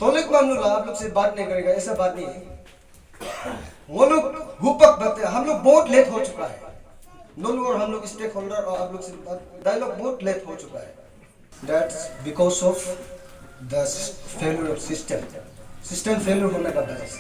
टॉयलेट मामला आप लोग से बात नहीं करेगा, ऐसा बात नहीं है। वो लोग हुपक बताते, हम लोग बहुत लेट हो चुका है। दोनों और हम लोग स्टेक होल्डर और आप लोग से डायलॉग बहुत लेट हो चुका है। That's because of the failure of system failure होने का वजह से।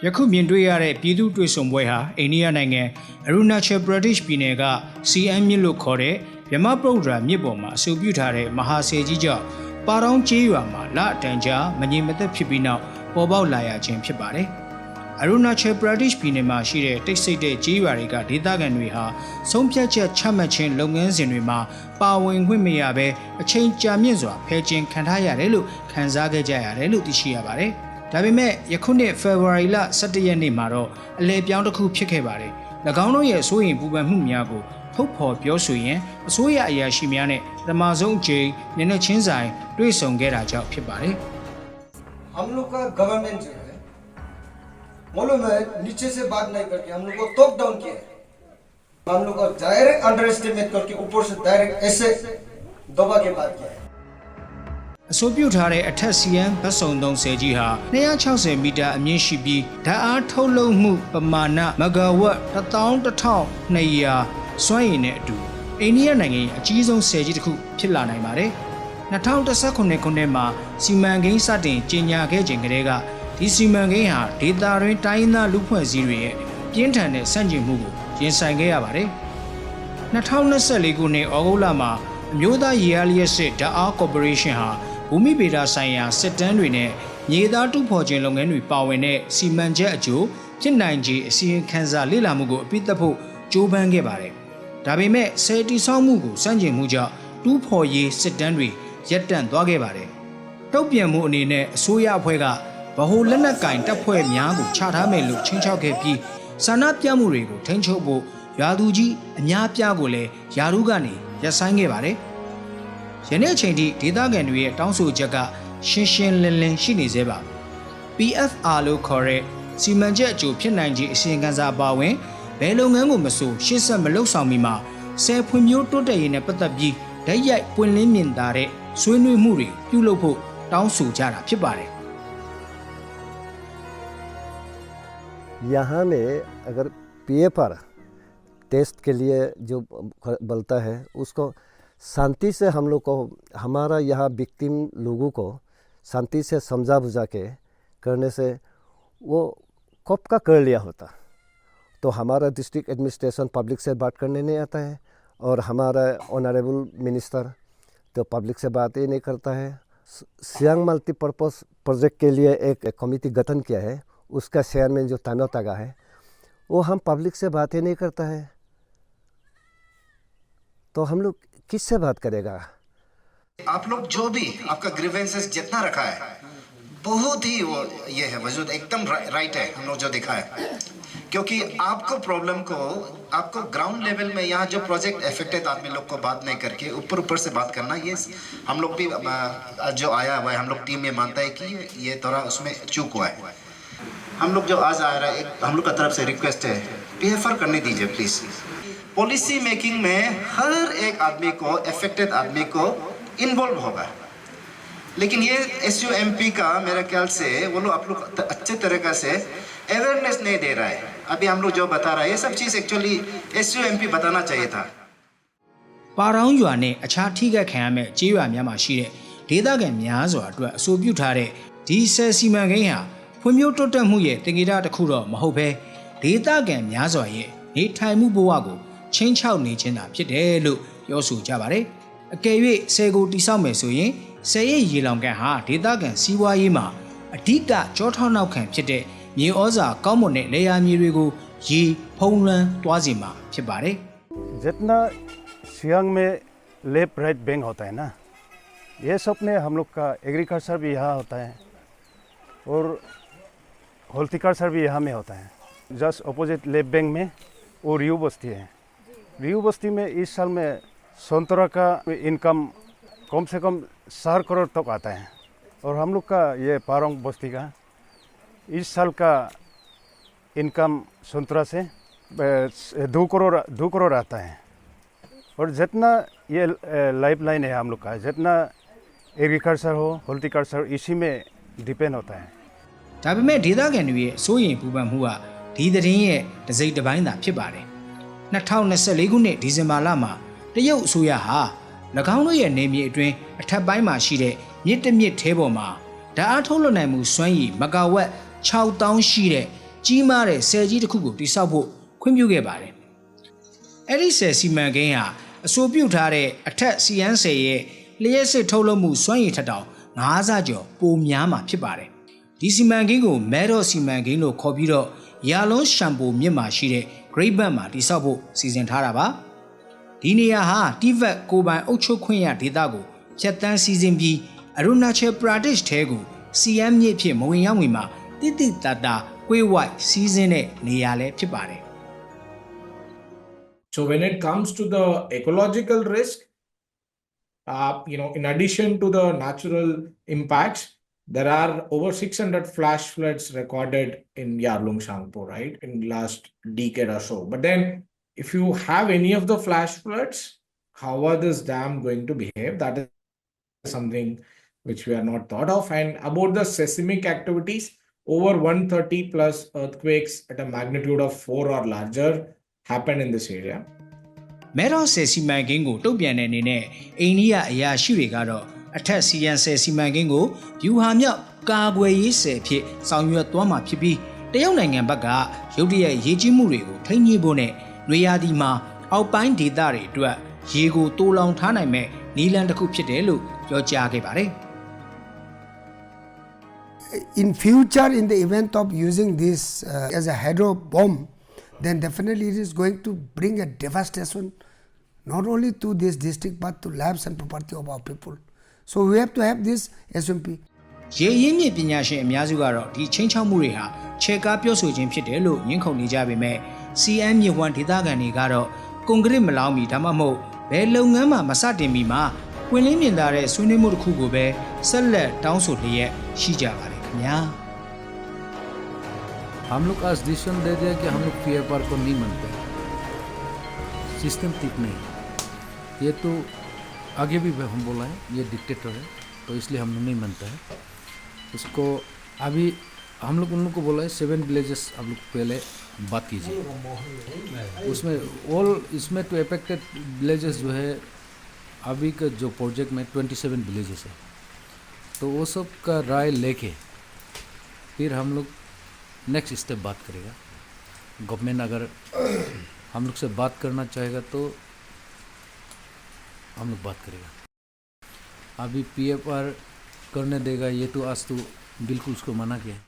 ယခုမြင်တွေ့ရတဲ့ပြည်သူ့တွေ့ဆုံပွဲဟာအိန္ဒိယနိုင်ငံအရူနာချယ်ပရဒေ့ရှ်ပြည်နယ်က CM မြစ်လို့ခေါ်တဲ့မြမပရုဒရာမြစ်ပေါ်မှာအဆိုပြုထားတဲ့မဟာဆည်ကြီးကြောင့်ပါတောင်းကျေးရွာမှာလအတန်ကြာမငြိမ်မသက်ဖြစ်ပြီးနောက်ပေါ်ပေါက်လာရခြင်းဖြစ်ပါတယ်။အရူနာချယ်ပရဒေ့ရှ်ပြည်နယ်မှာရှိတဲ့တိတ်ဆိတ်တဲ့ကျေးရွာတွေကဒေသခံတွေဟာဆုံးဖြတ်ချက်ချမှတ်ခြင်းလုပ်ငန်းစဉ်တွေမှာပါဝင်ခွင့်မရဘဲအချိန်ကြာမြင့်စွာဖယ်ကျဉ်ခံထားရတယ်လို့ခန်းစားခဲ့ကြရတယ်လို့သိရှိရပါတယ်။ဒါပေမဲ့ယခုနှစ်ဖေဖော်ဝါရီလ17ရက်နေ့မှာတော့အလဲပြောင်းတစ်ခုဖြစ်ခဲ့ပါတယ်။၎င်းတို့ရဲ့စိုးရိမ်ပူပန်မှုများကိုထုတ်ဖော်ပြောဆိုရင်အစိုးရအရာရှိများနဲ့ပထမဆုံးအကြိမ်မျက်နှာချင်းဆိုင်တွေ့ဆုံခဲ့တာကြောင့်ဖြစ်ပါတယ်။ हम लोग का गवर्नमेंट जो है मालूम है नीचे से बात नहीं करके हम लोग को टॉप डाउन किया है। हम लोग को डायरेक्ट अंडर एस्टिमेट करके ऊपर से डायरेक्ट ऐसे दबा के बात किया है। အဆိုပြုထားတဲ့အထက်စီယန်ဘတ်စုံသုံးဆယ်ကြီးဟာ260မီတာအမြင့်ရှိပြီးဓာတ်အားထုတ်လုပ်မှုပမာဏမဂါဝတ်11200စွမ်းရည်နဲ့အတူအိန္ဒိယနိုင်ငံရဲ့အကြီးဆုံးဆယ်ကြီးတစ်ခုဖြစ်လာနိုင်ပါတယ်။2019ခုနှစ်မှာစီမံကိန်းစတင်ကြေညာခဲ့ချိန်ကတည်းကဒီစီမံကိန်းဟာဒေသတွင်းတိုင်းရင်းသားလူဖွဲ့စည်းတွေရဲ့ပြင်းထန်တဲ့ဆန့်ကျင်မှုကိုရင်ဆိုင်ခဲ့ရပါတယ်။2024ခုနှစ်ဩဂုတ်လမှာအမျိုးသားရေအားလျက်စစ်ဓာတ်အားကော်ပိုရေးရှင်းဟာဘူမိဗေဒဆိုင်ရာစစ်တမ်းတွေနဲ့မြေသားတူဖော်ခြင်းလုပ်ငန်းတွေပါဝင်တဲ့စီမံချက်အကျိုးဖြစ်နိုင်ခြေအစီရင်ခံစာလေ့လာမှုကိုအပြည့်သက်ဖို့ကြိုးပမ်းခဲ့ပါတယ်။ဒါပေမဲ့ဆယ်တီဆောက်မှုကိုစန့်ကျင်မှုကြောင့်တူဖော်ရေးစစ်တမ်းတွေရပ်တန့်သွားခဲ့ပါတယ်။တုံ့ပြန်မှုအနေနဲ့အစိုးရအဖွဲ့ကဗဟိုလက်နက်ကင်တပ်ဖွဲ့များကိုချထားမယ်လို့ချင်းချောက်ခဲ့ပြီးဆန္ဒပြမှုတွေကိုထိန်းချုပ်ဖို့ရွာသူကြီးအများပြားကိုလည်းယာရုကနေရပ်ဆိုင်းခဲ့ပါတယ်။ယနေ့အချိန်ထိဒေသခံတွေရဲ့တောင်းဆိုချက်ကရှင်းရှင်းလင်းလင်းရှိနေသေးပါ PFR လို့ခေါ်တဲ့စီမံချက်အကျိုးဖြစ်နိုင်ခြေအစီရင်ခံစာပါဝင်ဘယ်လုပ်ငန်းကိုမဆိုရှေ့ဆက်မလုပ်ဆောင်မီမှာဆယ်ဖွံ့ဖြိုးတိုးတက်ရေးနဲ့ပတ်သက်ပြီးဓာတ်ရိုက်ပွင့်လင်းမြင်သာတဲ့ဆွေးနွေးမှုတွေပြုလုပ်ဖို့တောင်းဆိုကြတာဖြစ်ပါတယ် यहाँ में अगर PFR टेस्ट के लिए जो बोलता है उसको शांति से हम लोग को हमारा यहाँ विक्टिम लोगों को शांति से समझा बुझा के करने से वो कब का कर लिया होता। तो हमारा डिस्ट्रिक्ट एडमिनिस्ट्रेशन पब्लिक से बात करने नहीं आता है और हमारा ऑनरेबल मिनिस्टर तो पब्लिक से बात ही नहीं करता है। सियांग मल्टीपर्पज़ प्रोजेक्ट के लिए एक कमेटी गठन किया है, उसका चेयरमैन जो तानो तागा है वो हम पब्लिक से बात ही नहीं करता है, तो हम लोग किससे बात करेगा। आप लोग जो भी आपका ग्रीवेंसेस जितना रखा है बहुत ही वो ये है वजूद एकदम राइट है हम लोग जो दिखा है, क्योंकि आपको प्रॉब्लम को आपको ग्राउंड लेवल में यहाँ जो प्रोजेक्ट अफेक्टेड आदमी लोग को बात नहीं करके ऊपर से बात करना, ये हम लोग भी जो आया हुआ है हम लोग टीम में मानता है कि ये थोड़ा उसमें चूक हुआ है। हम लोग जो आज आ रहा है हम लोग का तरफ से रिक्वेस्ट है PFR करने दीजिए प्लीज़। पॉलिसी मेकिंग में हर एक आदमी को अफेक्टेड आदमी को इन्वॉल्व होगा, लेकिन ये SUMP का मेरे ख्याल से वो लोग आप लोग अच्छे तरीक़ा से अवेयरनेस नहीं दे रहा है। अभी हम लोग जो बता रहा है ये सब चीज़ एक्चुअली SUMP बताना चाहिए था। ပါတောင်းရွာနဲ့အခြားထိခိုက်ခံရမဲ့ကျေးရွာများမှာရှိတဲ့ဒေသခံများစွာအတွက်အဆိုပြုထားတဲ့ဒီဆယ်စီမံကိန်းဟာဖွံ့ဖြိုးတိုးတက်မှုရဲ့တင်ကြတာတစ်ခုတော့မဟုတ်ဘဲဒေသခံများစွာရဲ့နေထိုင်မှုဘဝကိုချင်းချောက်နေခြင်းသာဖြစ်တယ်လို့ပြောဆိုကြပါတယ်။အကယ်၍ဆယ်ကိုတိဆောက်မယ်ဆိုရင်ဆယ်ရဲ့ရေလောင်ကန်ဟာဒေသခံစီးပွားရေးမှာအဓိကကြောထောက်နောက်ခံဖြစ်တဲ့မြေဩဇာကောင်းမွန်တဲ့လေယာမြေတွေကိုရေဖုံးလွှမ်းသွားစေမှာဖြစ်ပါတယ်။ जितना सियांग में लेफ्ट राइट बैंक होता है ना, ये सब में हम लोग का एग्रीकल्चर भी यहाँ होता है और हॉर्टिकल्चर भी यहाँ में होता है। जस्ट अपोजिट लेफ्ट बैंक में वो रियू बस्ती है। रियू बस्ती में इस साल में संतरा का इनकम कम से कम 4 करोड़ तक आता है और हम लोग का ये पारोंग बस्ती का इस साल का इनकम संतरा से 2 करोड़ आता है। और जितना ये लाइफ लाइन है हम लोग का, जितना एग्रीकल्चर हो हॉर्टिकल्चर इसी में डिपेंड होता है। ဒါပေမဲ့ဒေသခံတွေရဲ့စိုးရိမ်ပူပန်မှုကဒီသတင်းရဲ့တစ်စိတ်တစ်ပိုင်းသာဖြစ်ပါတယ်2024ခုနှစ်ဒီဇင်ဘာလမှာတရုတ်အစိုးရဟာ၎င်းတို့ရဲ့နေမြေအတွင်းအထက်ပိုင်းမှာရှိတဲ့မြစ်တစ်မြစ်ထဲပေါ်မှာဓာတ်အားထုတ်လွှတ်နိုင်မှုစွမ်းရည်မဂါဝက်6000ရှိတဲ့ကြီးမားတဲ့ဆယ်ကြီးတစ်ခုကိုတိစောက်ဖို့ခွင့်ပြုခဲ့ပါတယ်အဲ့ဒီဆယ်စီမံကိန်းဟာအဆိုပြုထားတဲ့အထက်စီယန်းဆယ်ရဲ့လျှက်စစ်ထုတ်လုပ်မှုစွမ်းရည်ထက်တောင်9ဆကျော်ပိုများမှာဖြစ်ပါတယ်ဒီစီမံကိန်းကိုမဲတော့စီမံကိန်းလို့ခေါ်ပြီးတော့ရာလွန်ရှမ်ပိုမြစ်မှာရှိတဲ့ Great Bank မှာတိစောက်ဖို့စီစဉ်ထားတာပါဒီနေရာဟာတိဗက်ကိုပိုင်အုပ်ချုပ်ခွင့်ရဒေသကိုဖြတ်တန်းစီစဉ်ပြီးအရုဏာချယ်ပရာဒိရှ်ထဲကိုစီယမ်မြစ်ဖြစ်မဝင်ရောက်မီမှာတိတိတတာကွေးဝိုက်စီစဉ်တဲ့နေရာလည်းဖြစ်ပါတယ် So when it comes to the ecological risk, in addition to the natural impacts, there are over 600 flash floods recorded in Yarlung Shangpo, right, in last decade or so. But then, if you have any of the flash floods, how are this dam going to behave? That is something which we are not thought of. And about the seismic activities, over 130 plus earthquakes at a magnitude of 4 or larger happened in this area. မဲတော်ဆယ်စီမံကိန်းကိုတုတ်ပြန်တဲ့အနေနဲ့အိန္ဒိယအရာရှိတွေကတော့အထက်စီယန်ဆယ်စီမံကိန်းကိုယူဟာမြောက်ကာကွယ်ရေးဆယ်ဖြစ်ဆောင်ရွက်သွားမှာဖြစ်ပြီးတရုတ်နိုင်ငံဘက်ကရုတ်တရက်ရေကြီးမှုတွေကိုထိန်းညှိဖို့နဲ့နွေရာသီမှာအောက်ပိုင်းဒေသတွေအတွက်ရေကိုတိုးလောင်ထားနိုင်မဲ့နည်းလမ်းတစ်ခုဖြစ်တယ်လို့ပြောကြားခဲ့ပါတယ် In future, in the event of using this as a hydro bomb, then definitely it is going to bring a devastation not only to this district but to lives and property of our people. So we have to have this SMP. ရေရင်းမြစ်ပညာရှင်အများစုကတော့ဒီချင်းချောက်မှုတွေဟာခြေကားပြောဆိုခြင်းဖြစ်တယ်လို့ညှင်းခုန်နေကြပေမဲ့ CN မြေဝံဒေသခံတွေကတော့ကွန်ကရစ်မလောင်းမီဒါမှမဟုတ်ဘယ်လုပ်ငန်းမှမစတင်မီမှာပွင့်လင်းမြင်သာတဲ့ဆွေးနွေးမှုတစ်ခုကိုပဲဆက်လက်တောင်းဆိုလျက်ရှိကြပါတယ်ခင်ဗျာ हम लोग आज डिसीजन दे दिया कि हम लोग PFR को नहीं मानते, सिस्टम ठीक नहीं। ये तो आगे भी हम बोला है ये डिक्टेटर है, तो इसलिए हम लोग नहीं मानता है इसको। अभी हम लोग उन लोग को बोला है 7 विलेजेस आप लोग पहले बात कीजिए, उसमें ऑल इसमें तो अफेक्टेड विलेजेस जो है अभी का जो प्रोजेक्ट में 27 विलेजेस है, तो वो सब का राय लेके फिर हम लोग नेक्स्ट स्टेप बात करेगा। गवर्नमेंट अगर हम लोग से बात करना चाहेगा तो हम लोग बात करेगा। अभी PFR करने देगा ये तो आज तो बिल्कुल उसको मना किया है।